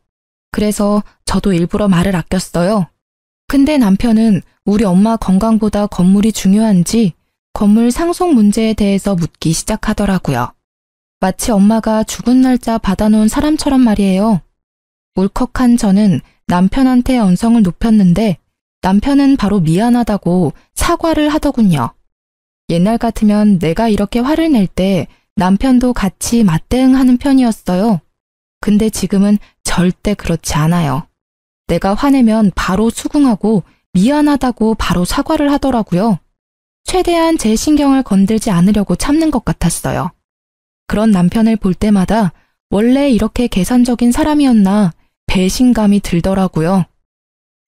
[SPEAKER 1] 그래서 저도 일부러 말을 아꼈어요. 근데 남편은 우리 엄마 건강보다 건물이 중요한지 건물 상속 문제에 대해서 묻기 시작하더라고요. 마치 엄마가 죽은 날짜 받아놓은 사람처럼 말이에요. 울컥한 저는 남편한테 언성을 높였는데 남편은 바로 미안하다고 사과를 하더군요. 옛날 같으면 내가 이렇게 화를 낼 때 남편도 같이 맞대응하는 편이었어요. 근데 지금은 절대 그렇지 않아요. 내가 화내면 바로 수긍하고 미안하다고 바로 사과를 하더라고요. 최대한 제 신경을 건들지 않으려고 참는 것 같았어요. 그런 남편을 볼 때마다 원래 이렇게 계산적인 사람이었나 배신감이 들더라고요.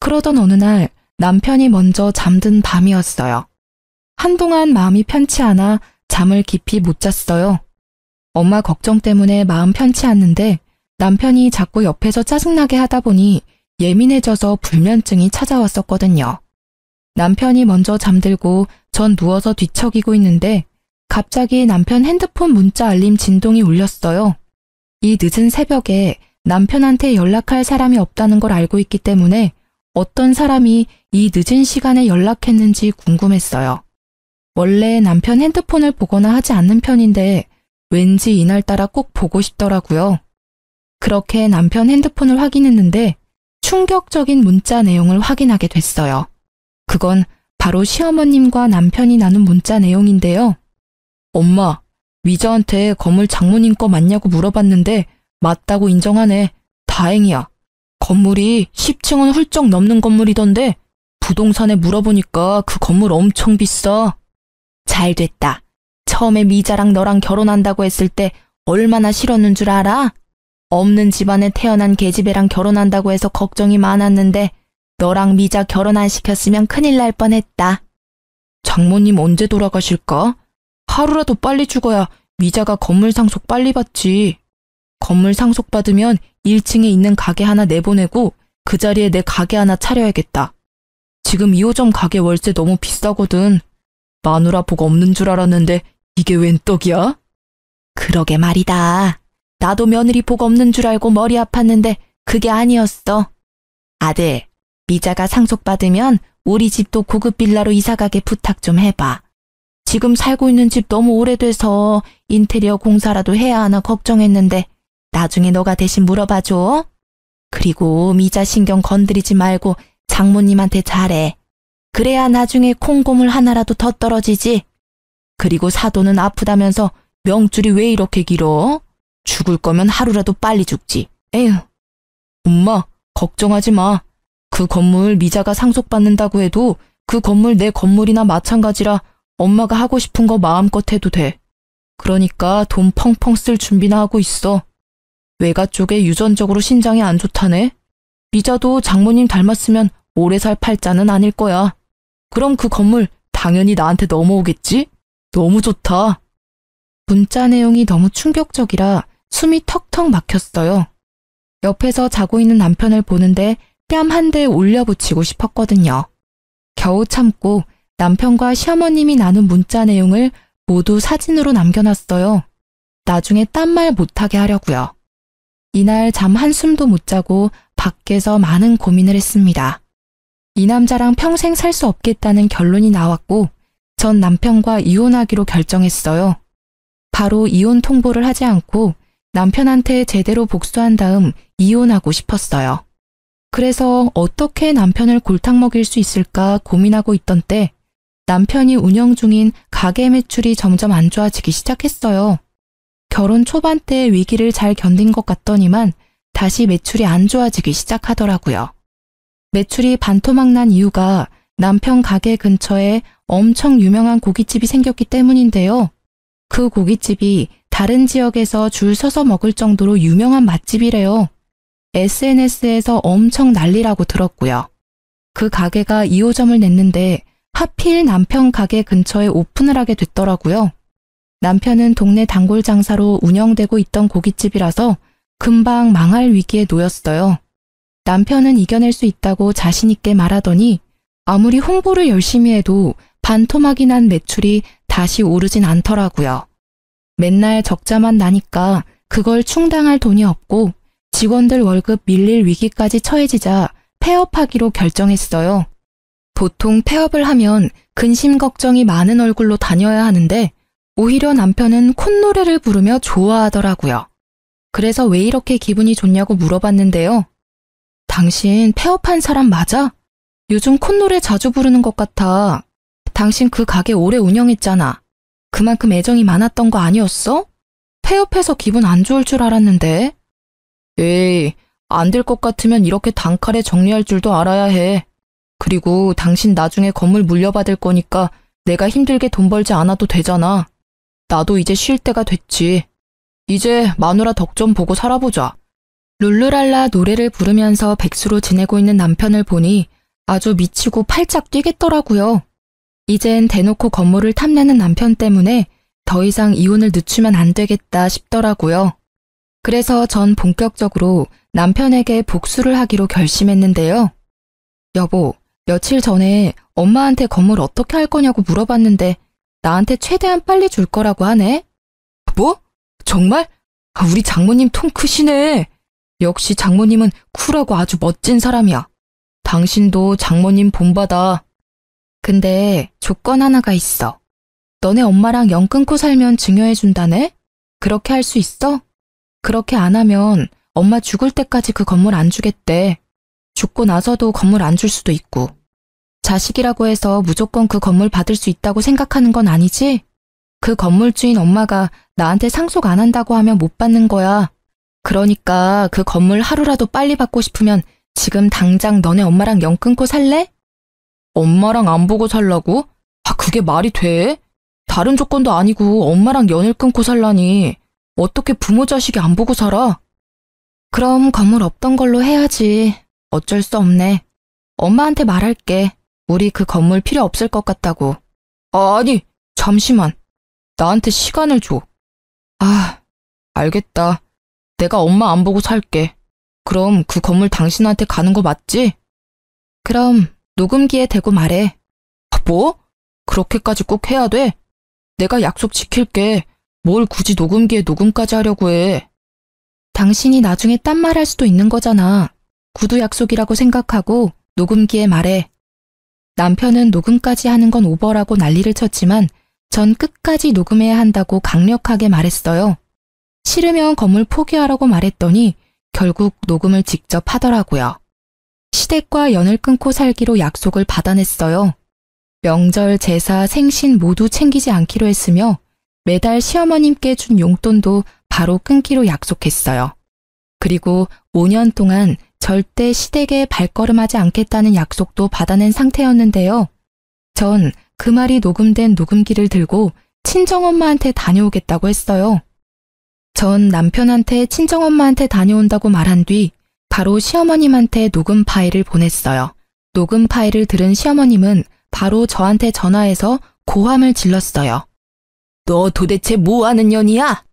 [SPEAKER 1] 그러던 어느 날 남편이 먼저 잠든 밤이었어요. 한동안 마음이 편치 않아 잠을 깊이 못 잤어요. 엄마 걱정 때문에 마음 편치 않는데 남편이 자꾸 옆에서 짜증나게 하다 보니 예민해져서 불면증이 찾아왔었거든요. 남편이 먼저 잠들고 전 누워서 뒤척이고 있는데 갑자기 남편 핸드폰 문자 알림 진동이 울렸어요. 이 늦은 새벽에 남편한테 연락할 사람이 없다는 걸 알고 있기 때문에 어떤 사람이 이 늦은 시간에 연락했는지 궁금했어요. 원래 남편 핸드폰을 보거나 하지 않는 편인데 왠지 이날따라 꼭 보고 싶더라고요. 그렇게 남편 핸드폰을 확인했는데 충격적인 문자 내용을 확인하게 됐어요. 그건 바로 시어머님과 남편이 나눈 문자 내용인데요. 엄마, 미자한테 건물 장모님 거 맞냐고 물어봤는데 맞다고 인정하네. 다행이야. 건물이 10층은 훌쩍 넘는 건물이던데 부동산에 물어보니까 그 건물 엄청 비싸. 잘 됐다. 처음에 미자랑 너랑 결혼한다고 했을 때 얼마나 싫었는 줄 알아? 없는 집안에 태어난 계집애랑 결혼한다고 해서 걱정이 많았는데 너랑 미자 결혼 안 시켰으면 큰일 날 뻔했다. 장모님 언제 돌아가실까? 하루라도 빨리 죽어야 미자가 건물 상속 빨리 받지. 건물 상속 받으면 1층에 있는 가게 하나 내보내고 그 자리에 내 가게 하나 차려야겠다. 지금 2호점 가게 월세 너무 비싸거든. 마누라 복 없는 줄 알았는데 이게 웬 떡이야? 그러게 말이다. 나도 며느리 복 없는 줄 알고 머리 아팠는데 그게 아니었어. 아들, 미자가 상속받으면 우리 집도 고급 빌라로 이사가게 부탁 좀 해봐. 지금 살고 있는 집 너무 오래돼서 인테리어 공사라도 해야 하나 걱정했는데 나중에 너가 대신 물어봐줘. 그리고 미자 신경 건드리지 말고 장모님한테 잘해. 그래야 나중에 콩고물 하나라도 더 떨어지지. 그리고 사돈은 아프다면서 명줄이 왜 이렇게 길어? 죽을 거면 하루라도 빨리 죽지. 에휴. 엄마, 걱정하지 마. 그 건물 미자가 상속받는다고 해도 그 건물 내 건물이나 마찬가지라 엄마가 하고 싶은 거 마음껏 해도 돼. 그러니까 돈 펑펑 쓸 준비나 하고 있어. 외가 쪽에 유전적으로 신장이 안 좋다네. 미자도 장모님 닮았으면 오래 살 팔자는 아닐 거야. 그럼 그 건물 당연히 나한테 넘어오겠지? 너무 좋다. 문자 내용이 너무 충격적이라 숨이 턱턱 막혔어요. 옆에서 자고 있는 남편을 보는데 뺨 한 대 올려붙이고 싶었거든요. 겨우 참고 남편과 시어머님이 나눈 문자 내용을 모두 사진으로 남겨놨어요. 나중에 딴 말 못하게 하려고요. 이날 잠 한숨도 못 자고 밖에서 많은 고민을 했습니다. 이 남자랑 평생 살 수 없겠다는 결론이 나왔고 전 남편과 이혼하기로 결정했어요. 바로 이혼 통보를 하지 않고 남편한테 제대로 복수한 다음 이혼하고 싶었어요. 그래서 어떻게 남편을 골탕 먹일 수 있을까 고민하고 있던 때 남편이 운영 중인 가게 매출이 점점 안 좋아지기 시작했어요. 결혼 초반 때 위기를 잘 견딘 것 같더니만 다시 매출이 안 좋아지기 시작하더라고요. 매출이 반토막 난 이유가 남편 가게 근처에 엄청 유명한 고깃집이 생겼기 때문인데요. 그 고깃집이 다른 지역에서 줄 서서 먹을 정도로 유명한 맛집이래요. SNS에서 엄청 난리라고 들었고요. 그 가게가 2호점을 냈는데 하필 남편 가게 근처에 오픈을 하게 됐더라고요. 남편은 동네 단골 장사로 운영되고 있던 고깃집이라서 금방 망할 위기에 놓였어요. 남편은 이겨낼 수 있다고 자신 있게 말하더니 아무리 홍보를 열심히 해도 반토막이 난 매출이 다시 오르진 않더라고요. 맨날 적자만 나니까 그걸 충당할 돈이 없고 직원들 월급 밀릴 위기까지 처해지자 폐업하기로 결정했어요. 보통 폐업을 하면 근심 걱정이 많은 얼굴로 다녀야 하는데 오히려 남편은 콧노래를 부르며 좋아하더라고요. 그래서 왜 이렇게 기분이 좋냐고 물어봤는데요. 당신 폐업한 사람 맞아? 요즘 콧노래 자주 부르는 것 같아. 당신 그 가게 오래 운영했잖아. 그만큼 애정이 많았던 거 아니었어? 폐업해서 기분 안 좋을 줄 알았는데. 에이, 안 될 것 같으면 이렇게 단칼에 정리할 줄도 알아야 해. 그리고 당신 나중에 건물 물려받을 거니까 내가 힘들게 돈 벌지 않아도 되잖아. 나도 이제 쉴 때가 됐지. 이제 마누라 덕 좀 보고 살아보자. 룰루랄라 노래를 부르면서 백수로 지내고 있는 남편을 보니 아주 미치고 팔짝 뛰겠더라고요. 이젠 대놓고 건물을 탐내는 남편 때문에 더 이상 이혼을 늦추면 안 되겠다 싶더라고요. 그래서 전 본격적으로 남편에게 복수를 하기로 결심했는데요. 여보, 며칠 전에 엄마한테 건물 어떻게 할 거냐고 물어봤는데 나한테 최대한 빨리 줄 거라고 하네. 뭐? 정말? 우리 장모님 통 크시네. 역시 장모님은 쿨하고 아주 멋진 사람이야. 당신도 장모님 본받아. 근데 조건 하나가 있어. 너네 엄마랑 연 끊고 살면 증여해준다네? 그렇게 할 수 있어? 그렇게 안 하면 엄마 죽을 때까지 그 건물 안 주겠대. 죽고 나서도 건물 안 줄 수도 있고. 자식이라고 해서 무조건 그 건물 받을 수 있다고 생각하는 건 아니지? 그 건물주인 엄마가 나한테 상속 안 한다고 하면 못 받는 거야. 그러니까 그 건물 하루라도 빨리 받고 싶으면 지금 당장 너네 엄마랑 연 끊고 살래? 엄마랑 안 보고 살라고? 그게 말이 돼? 다른 조건도 아니고 엄마랑 연을 끊고 살라니. 어떻게 부모 자식이 안 보고 살아? 그럼 건물 없던 걸로 해야지. 어쩔 수 없네. 엄마한테 말할게. 우리 그 건물 필요 없을 것 같다고. 아니, 잠시만. 나한테 시간을 줘. 알겠다. 내가 엄마 안 보고 살게. 그럼 그 건물 당신한테 가는 거 맞지? 그럼 녹음기에 대고 말해. 뭐? 그렇게까지 꼭 해야 돼? 내가 약속 지킬게. 뭘 굳이 녹음기에 녹음까지 하려고 해. 당신이 나중에 딴 말 할 수도 있는 거잖아. 구두 약속이라고 생각하고 녹음기에 말해. 남편은 녹음까지 하는 건 오버라고 난리를 쳤지만 전 끝까지 녹음해야 한다고 강력하게 말했어요. 싫으면 건물 포기하라고 말했더니 결국 녹음을 직접 하더라고요. 시댁과 연을 끊고 살기로 약속을 받아냈어요. 명절, 제사, 생신 모두 챙기지 않기로 했으며 매달 시어머님께 준 용돈도 바로 끊기로 약속했어요. 그리고 5년 동안 절대 시댁에 발걸음하지 않겠다는 약속도 받아낸 상태였는데요. 전 그 말이 녹음된 녹음기를 들고 친정엄마한테 다녀오겠다고 했어요. 전 남편한테 친정엄마한테 다녀온다고 말한 뒤 바로 시어머님한테 녹음 파일을 보냈어요. 녹음 파일을 들은 시어머님은 바로 저한테 전화해서 고함을 질렀어요. 너 도대체 뭐 하는 년이야?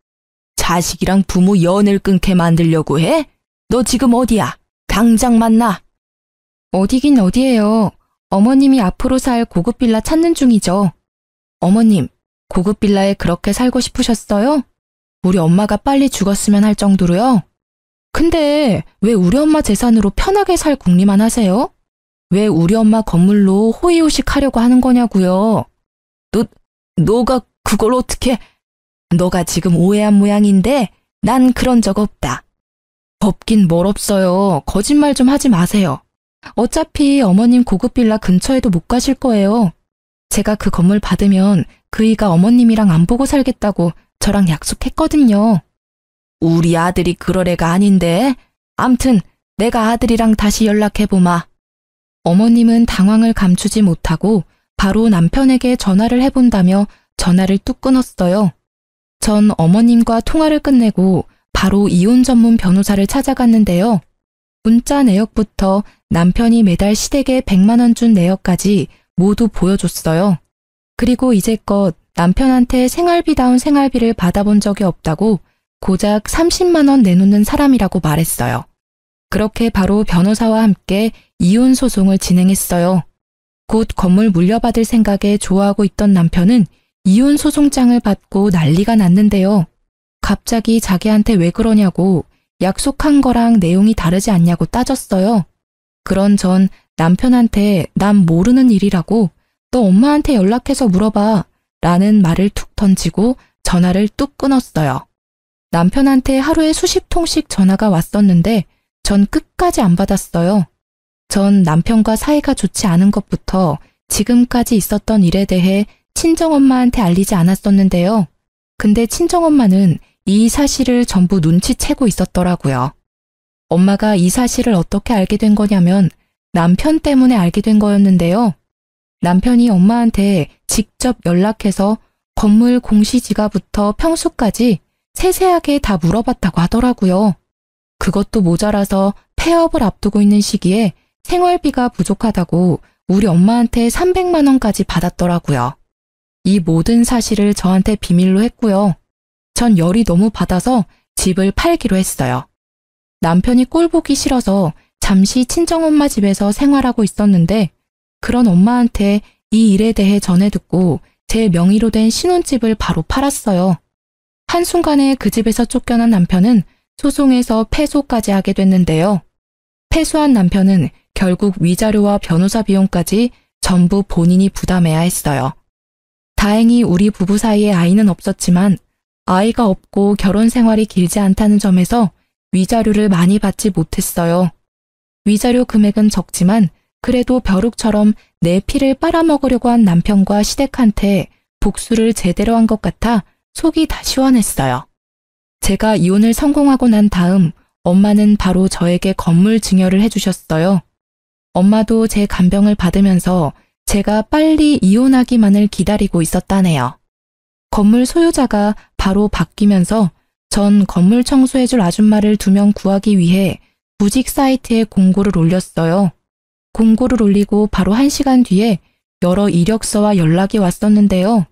[SPEAKER 1] 자식이랑 부모 연을 끊게 만들려고 해? 너 지금 어디야? 당장 만나. 어디긴 어디예요. 어머님이 앞으로 살 고급 빌라 찾는 중이죠. 어머님, 고급 빌라에 그렇게 살고 싶으셨어요? 우리 엄마가 빨리 죽었으면 할 정도로요? 근데 왜 우리 엄마 재산으로 편하게 살 궁리만 하세요? 왜 우리 엄마 건물로 호의호식 하려고 하는 거냐고요? 너가 그걸 어떻게... 너가 지금 오해한 모양인데 난 그런 적 없다. 없긴 뭘 없어요. 거짓말 좀 하지 마세요. 어차피 어머님 고급 빌라 근처에도 못 가실 거예요. 제가 그 건물 받으면 그이가 어머님이랑 안 보고 살겠다고 저랑 약속했거든요. 우리 아들이 그럴 애가 아닌데. 암튼 내가 아들이랑 다시 연락해보마. 어머님은 당황을 감추지 못하고 바로 남편에게 전화를 해본다며 전화를 뚝 끊었어요. 전 어머님과 통화를 끝내고 바로 이혼 전문 변호사를 찾아갔는데요. 문자 내역부터 남편이 매달 시댁에 100만 원 준 내역까지 모두 보여줬어요. 그리고 이제껏 남편한테 생활비다운 생활비를 받아본 적이 없다고 고작 30만 원 내놓는 사람이라고 말했어요. 그렇게 바로 변호사와 함께 이혼 소송을 진행했어요. 곧 건물 물려받을 생각에 좋아하고 있던 남편은 이혼 소송장을 받고 난리가 났는데요. 갑자기 자기한테 왜 그러냐고 약속한 거랑 내용이 다르지 않냐고 따졌어요. 그런 전 남편한테 난 모르는 일이라고 너 엄마한테 연락해서 물어봐 라는 말을 툭 던지고 전화를 뚝 끊었어요. 남편한테 하루에 수십 통씩 전화가 왔었는데 전 끝까지 안 받았어요. 전 남편과 사이가 좋지 않은 것부터 지금까지 있었던 일에 대해 친정엄마한테 알리지 않았었는데요. 근데 친정엄마는 이 사실을 전부 눈치채고 있었더라고요. 엄마가 이 사실을 어떻게 알게 된 거냐면 남편 때문에 알게 된 거였는데요. 남편이 엄마한테 직접 연락해서 건물 공시지가부터 평수까지 세세하게 다 물어봤다고 하더라고요. 그것도 모자라서 폐업을 앞두고 있는 시기에 생활비가 부족하다고 우리 엄마한테 300만 원까지 받았더라고요. 이 모든 사실을 저한테 비밀로 했고요. 전 열이 너무 받아서 집을 팔기로 했어요. 남편이 꼴 보기 싫어서 잠시 친정엄마 집에서 생활하고 있었는데 그런 엄마한테 이 일에 대해 전해 듣고 제 명의로 된 신혼집을 바로 팔았어요. 한순간에 그 집에서 쫓겨난 남편은 소송에서 패소까지 하게 됐는데요. 패소한 남편은 결국 위자료와 변호사 비용까지 전부 본인이 부담해야 했어요. 다행히 우리 부부 사이에 아이는 없었지만 아이가 없고 결혼 생활이 길지 않다는 점에서 위자료를 많이 받지 못했어요. 위자료 금액은 적지만 그래도 벼룩처럼 내 피를 빨아먹으려고 한 남편과 시댁한테 복수를 제대로 한 것 같아 속이 다 시원했어요. 제가 이혼을 성공하고 난 다음 엄마는 바로 저에게 건물 증여를 해주셨어요. 엄마도 제 간병을 받으면서 제가 빨리 이혼하기만을 기다리고 있었다네요. 건물 소유자가 바로 바뀌면서 전 건물 청소해줄 아줌마를 2명 구하기 위해 구직 사이트에 공고를 올렸어요. 공고를 올리고 바로 1시간 뒤에 여러 이력서와 연락이 왔었는데요.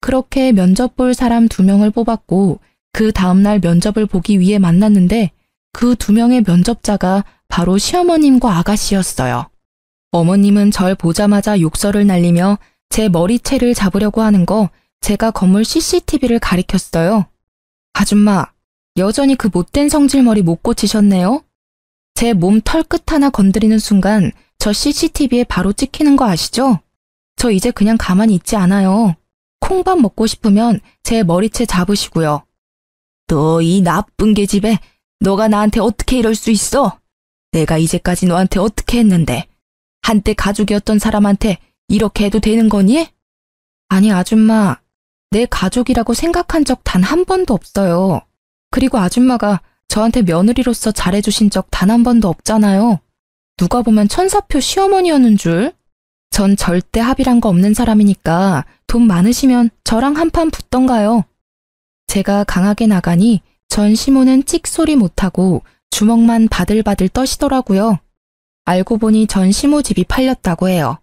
[SPEAKER 1] 그렇게 면접 볼 사람 2명을 뽑았고 그 다음날 면접을 보기 위해 만났는데 그 2명의 면접자가 바로 시어머님과 아가씨였어요. 어머님은 절 보자마자 욕설을 날리며 제 머리채를 잡으려고 하는 거 제가 건물 CCTV를 가리켰어요. 아줌마, 여전히 그 못된 성질머리 못 고치셨네요. 제 몸 털끝 하나 건드리는 순간 저 CCTV에 바로 찍히는 거 아시죠? 저 이제 그냥 가만히 있지 않아요. 콩밥 먹고 싶으면 제 머리채 잡으시고요. 너 이 나쁜 계집애, 너가 나한테 어떻게 이럴 수 있어? 내가 이제까지 너한테 어떻게 했는데? 한때 가족이었던 사람한테 이렇게 해도 되는 거니? 아니 아줌마, 내 가족이라고 생각한 적 단 한 번도 없어요. 그리고 아줌마가 저한테 며느리로서 잘해주신 적 단 한 번도 없잖아요. 누가 보면 천사표 시어머니였는 줄? 전 절대 합의란 거 없는 사람이니까 돈 많으시면 저랑 한판 붙던가요. 제가 강하게 나가니 전 시모는 찍소리 못하고 주먹만 바들바들 떠시더라고요. 알고 보니 전 시모 집이 팔렸다고 해요.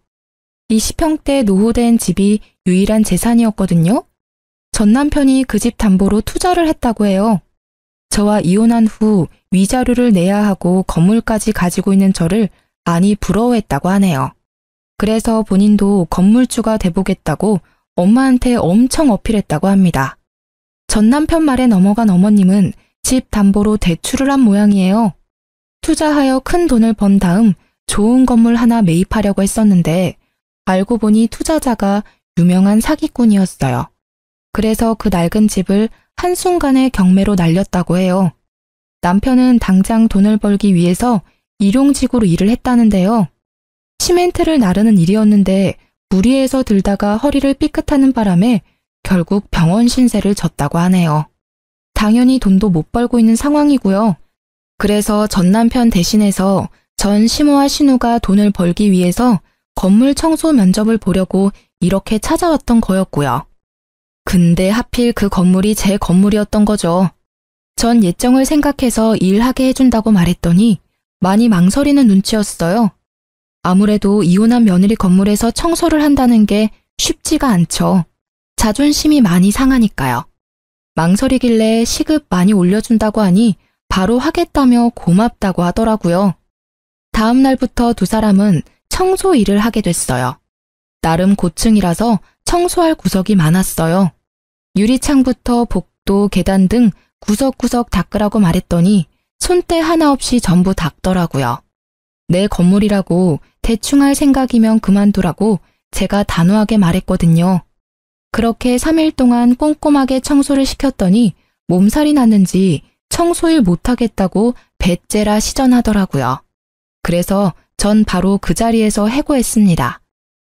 [SPEAKER 1] 20평대 노후된 집이 유일한 재산이었거든요. 전 남편이 그 집 담보로 투자를 했다고 해요. 저와 이혼한 후 위자료를 내야 하고 건물까지 가지고 있는 저를 많이 부러워했다고 하네요. 그래서 본인도 건물주가 돼보겠다고 엄마한테 엄청 어필했다고 합니다. 전 남편 말에 넘어간 어머님은 집 담보로 대출을 한 모양이에요. 투자하여 큰 돈을 번 다음 좋은 건물 하나 매입하려고 했었는데 알고 보니 투자자가 유명한 사기꾼이었어요. 그래서 그 낡은 집을 한순간에 경매로 날렸다고 해요. 남편은 당장 돈을 벌기 위해서 일용직으로 일을 했다는데요. 시멘트를 나르는 일이었는데 무리해서 들다가 허리를 삐끗하는 바람에 결국 병원 신세를 졌다고 하네요. 당연히 돈도 못 벌고 있는 상황이고요. 그래서 전 남편 대신해서 전 시모와 신우가 돈을 벌기 위해서 건물 청소 면접을 보려고 이렇게 찾아왔던 거였고요. 근데 하필 그 건물이 제 건물이었던 거죠. 전 예정을 생각해서 일하게 해준다고 말했더니 많이 망설이는 눈치였어요. 아무래도 이혼한 며느리 건물에서 청소를 한다는 게 쉽지가 않죠. 자존심이 많이 상하니까요. 망설이길래 시급 많이 올려준다고 하니 바로 하겠다며 고맙다고 하더라고요. 다음 날부터 두 사람은 청소 일을 하게 됐어요. 나름 고층이라서 청소할 구석이 많았어요. 유리창부터 복도, 계단 등 구석구석 닦으라고 말했더니 손때 하나 없이 전부 닦더라고요. 내 건물이라고 대충 할 생각이면 그만두라고 제가 단호하게 말했거든요. 그렇게 3일 동안 꼼꼼하게 청소를 시켰더니 몸살이 났는지 청소일 못하겠다고 배째라 시전하더라고요. 그래서 전 바로 그 자리에서 해고했습니다.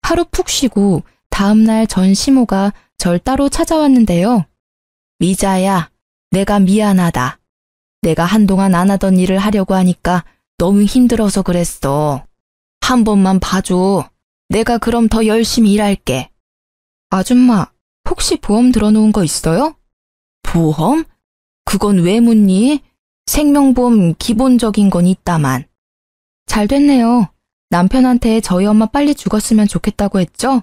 [SPEAKER 1] 하루 푹 쉬고 다음날 전 시모가 절 따로 찾아왔는데요. 미자야, 내가 미안하다. 내가 한동안 안 하던 일을 하려고 하니까 너무 힘들어서 그랬어. 한 번만 봐줘. 내가 그럼 더 열심히 일할게. 아줌마, 혹시 보험 들어놓은 거 있어요? 보험? 그건 왜 묻니? 생명보험 기본적인 건 있다만. 잘 됐네요. 남편한테 저희 엄마 빨리 죽었으면 좋겠다고 했죠?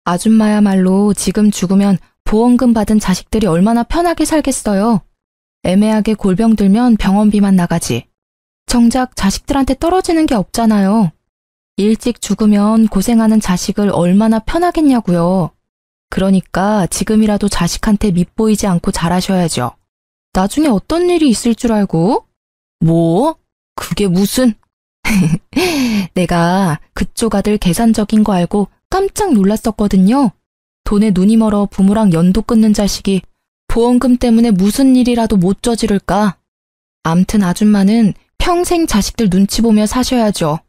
[SPEAKER 1] 아줌마야말로 지금 죽으면 보험금 받은 자식들이 얼마나 편하게 살겠어요. 애매하게 골병 들면 병원비만 나가지. 정작 자식들한테 떨어지는 게 없잖아요. 일찍 죽으면 고생하는 자식을 얼마나 편하겠냐고요. 그러니까 지금이라도 자식한테 밉보이지 않고 잘하셔야죠. 나중에 어떤 일이 있을 줄 알고? 뭐? 그게 무슨? 내가 그쪽 아들 계산적인 거 알고 깜짝 놀랐었거든요. 돈에 눈이 멀어 부모랑 연도 끊는 자식이 보험금 때문에 무슨 일이라도 못 저지를까? 암튼 아줌마는 평생 자식들 눈치 보며 사셔야죠.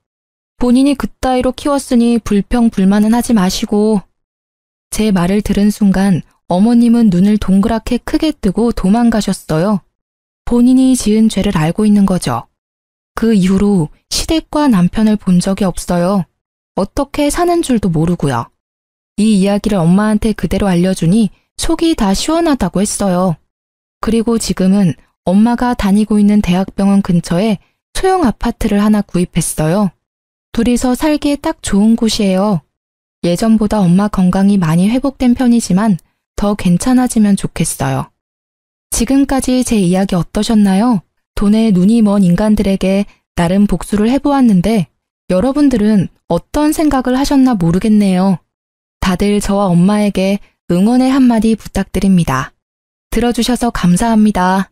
[SPEAKER 1] 본인이 그따위로 키웠으니 불평불만은 하지 마시고. 제 말을 들은 순간 어머님은 눈을 동그랗게 크게 뜨고 도망가셨어요. 본인이 지은 죄를 알고 있는 거죠. 그 이후로 시댁과 남편을 본 적이 없어요. 어떻게 사는 줄도 모르고요. 이 이야기를 엄마한테 그대로 알려주니 속이 다 시원하다고 했어요. 그리고 지금은 엄마가 다니고 있는 대학병원 근처에 소형 아파트를 하나 구입했어요. 둘이서 살기에 딱 좋은 곳이에요. 예전보다 엄마 건강이 많이 회복된 편이지만 더 괜찮아지면 좋겠어요. 지금까지 제 이야기 어떠셨나요? 돈에 눈이 먼 인간들에게 나름 복수를 해보았는데 여러분들은 어떤 생각을 하셨나 모르겠네요. 다들 저와 엄마에게 응원의 한마디 부탁드립니다. 들어주셔서 감사합니다.